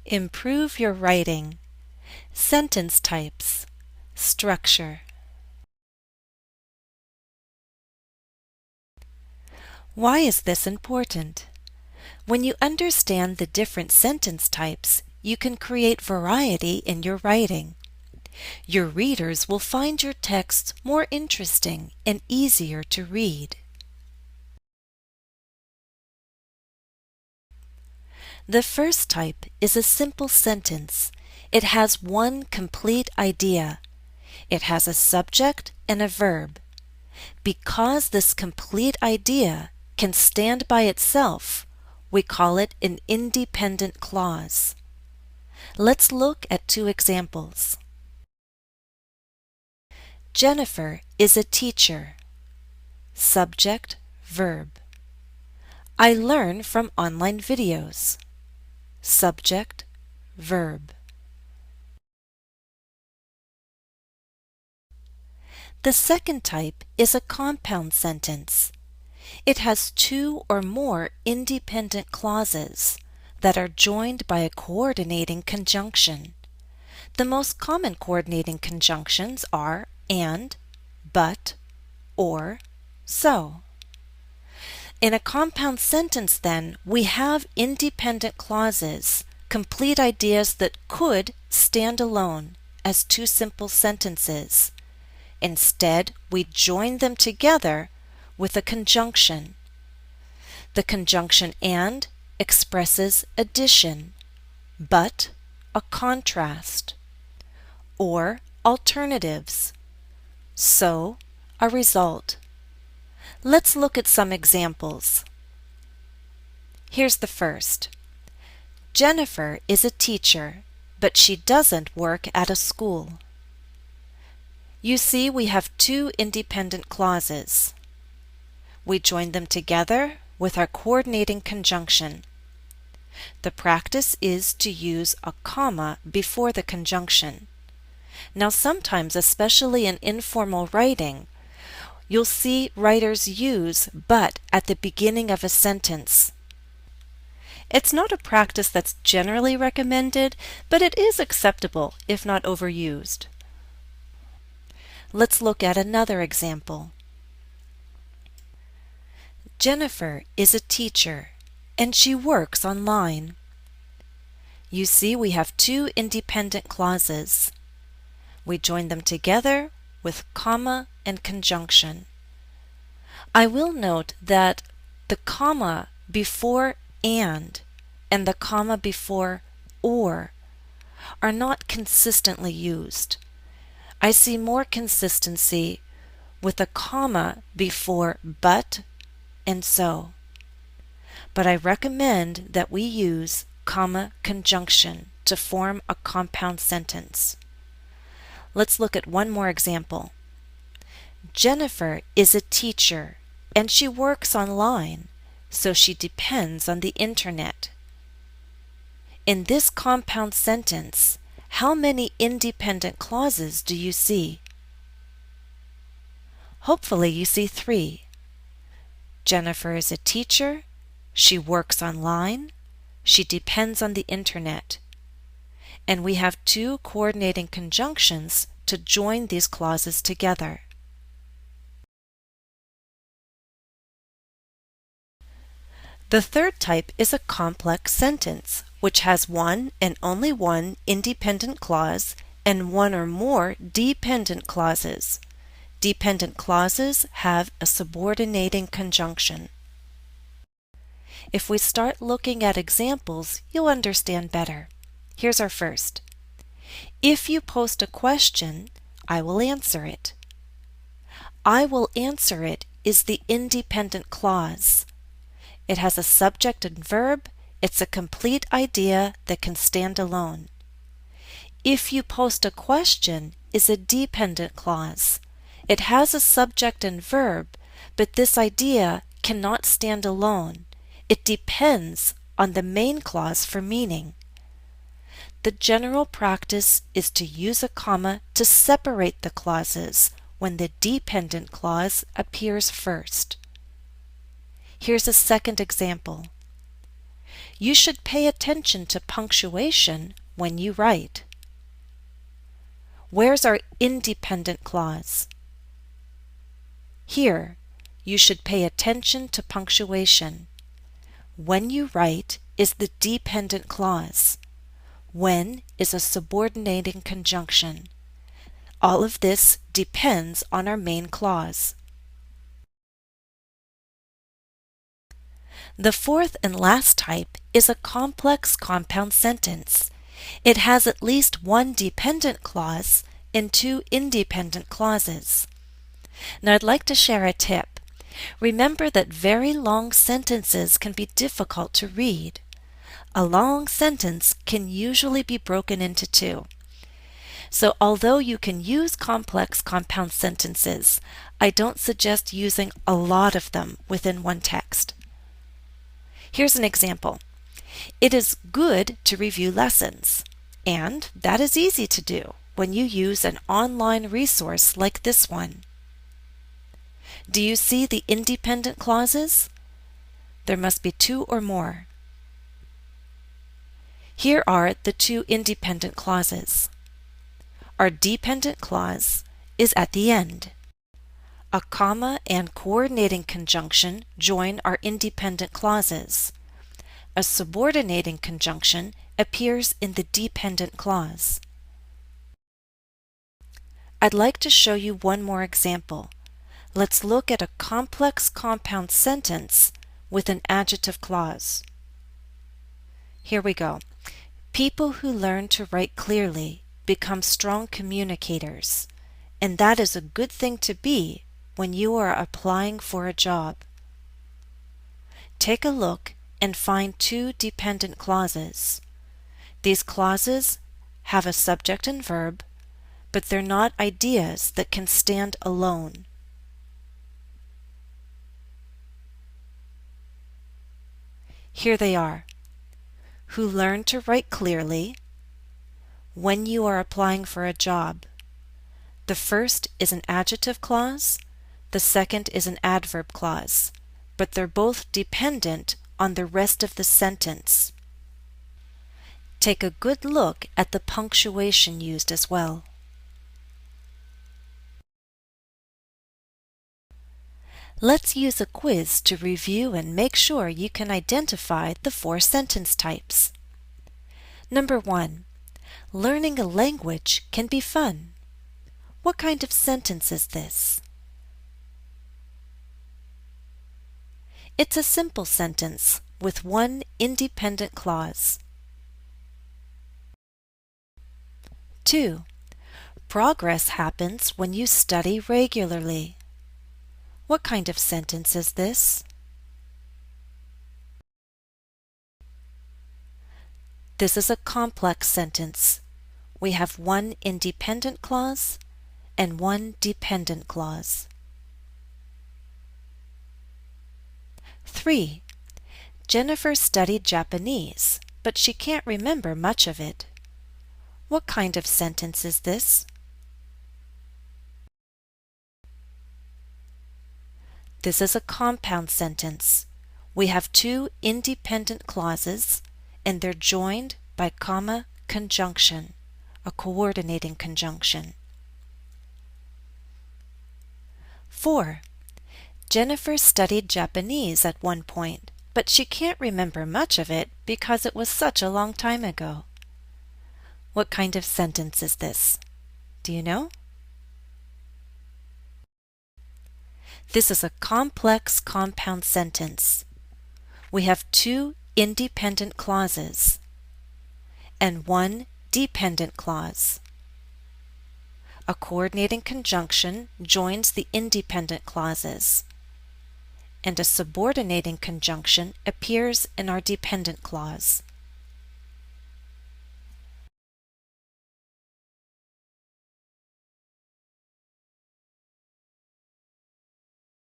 Improve your writing. Sentence types. Structure. Why is this important? When you understand the different sentence types, you can create variety in your writing. Your readers will find your text more interesting and easier to read. The first type is a simple sentence. It has one complete idea. It has a subject and a verb. Because this complete idea can stand by itself, we call it an independent clause. Let's look at two examples. Jennifer is a teacher. Subject, verb. I learn from online videos. Subject, verb. The second type is a compound sentence. It has two or more independent clauses that are joined by a coordinating conjunction. The most common coordinating conjunctions are and, but, or, so. In a compound sentence, then, we have independent clauses, complete ideas that could stand alone as two simple sentences. Instead, we join them together with a conjunction. The conjunction and expresses addition, but a contrast, or alternatives, so a result. Let's look at some examples. Here's the first. Jennifer is a teacher, but she doesn't work at a school. You see, we have two independent clauses. We join them together with our coordinating conjunction. The practice is to use a comma before the conjunction. Now sometimes, especially in informal writing, you'll see writers use but at the beginning of a sentence. It's not a practice that's generally recommended, but it is acceptable if not overused. Let's look at another example. Jennifer is a teacher, and she works online. You see, we have two independent clauses. We join them together with comma and conjunction. I will note that the comma before and the comma before or are not consistently used. I see more consistency with a comma before but and so. But I recommend that we use comma conjunction to form a compound sentence. Let's look at one more example. Jennifer is a teacher and she works online, so she depends on the internet. In this compound sentence, how many independent clauses do you see? Hopefully you see 3. Jennifer is a teacher, she works online, she depends on the internet. And we have 2 coordinating conjunctions to join these clauses together. The third type is a complex sentence, which has one and only one independent clause and one or more dependent clauses. Dependent clauses have a subordinating conjunction. If we start looking at examples, you'll understand better. Here's our first. If you post a question, I will answer it. I will answer it is the independent clause. It has a subject and verb. It's a complete idea that can stand alone. If you post a question is a dependent clause. It has a subject and verb, but this idea cannot stand alone. It depends on the main clause for meaning. The general practice is to use a comma to separate the clauses when the dependent clause appears first. Here's a second example. You should pay attention to punctuation when you write. Where's our independent clause? Here, you should pay attention to punctuation. When you write is the dependent clause. When is a subordinating conjunction. All of this depends on our main clause. The fourth and last type is a complex compound sentence. It has at least one dependent clause and two independent clauses. Now I'd like to share a tip. Remember that very long sentences can be difficult to read. A long sentence can usually be broken into two. So although you can use complex compound sentences, I don't suggest using a lot of them within one text. Here's an example. It is good to review lessons, and that is easy to do when you use an online resource like this one. Do you see the independent clauses? There must be two or more. Here are the two independent clauses. Our dependent clause is at the end. A comma and coordinating conjunction join our independent clauses. A subordinating conjunction appears in the dependent clause. I'd like to show you one more example. Let's look at a complex compound sentence with an adjective clause. Here we go. People who learn to write clearly become strong communicators, and that is a good thing to be when you are applying for a job. Take a look and find two dependent clauses. These clauses have a subject and verb, but they're not ideas that can stand alone. Here they are. Who learn to write clearly when you are applying for a job. The first is an adjective clause, the second is an adverb clause, but they're both dependent on the rest of the sentence. Take a good look at the punctuation used as well. Let's use a quiz to review and make sure you can identify the four sentence types. Number 1. Learning a language can be fun. What kind of sentence is this? It's a simple sentence with one independent clause. 2. Progress happens when you study regularly. What kind of sentence is this? This is a complex sentence. We have one independent clause and one dependent clause. 3. Jennifer studied Japanese, but she can't remember much of it. What kind of sentence is this? This is a compound sentence. We have two independent clauses, and they're joined by comma conjunction, a coordinating conjunction. 4. Jennifer studied Japanese at one point, but she can't remember much of it because it was such a long time ago. What kind of sentence is this? Do you know? This is a complex compound sentence. We have two independent clauses and one dependent clause. A coordinating conjunction joins the independent clauses, and a subordinating conjunction appears in our dependent clause.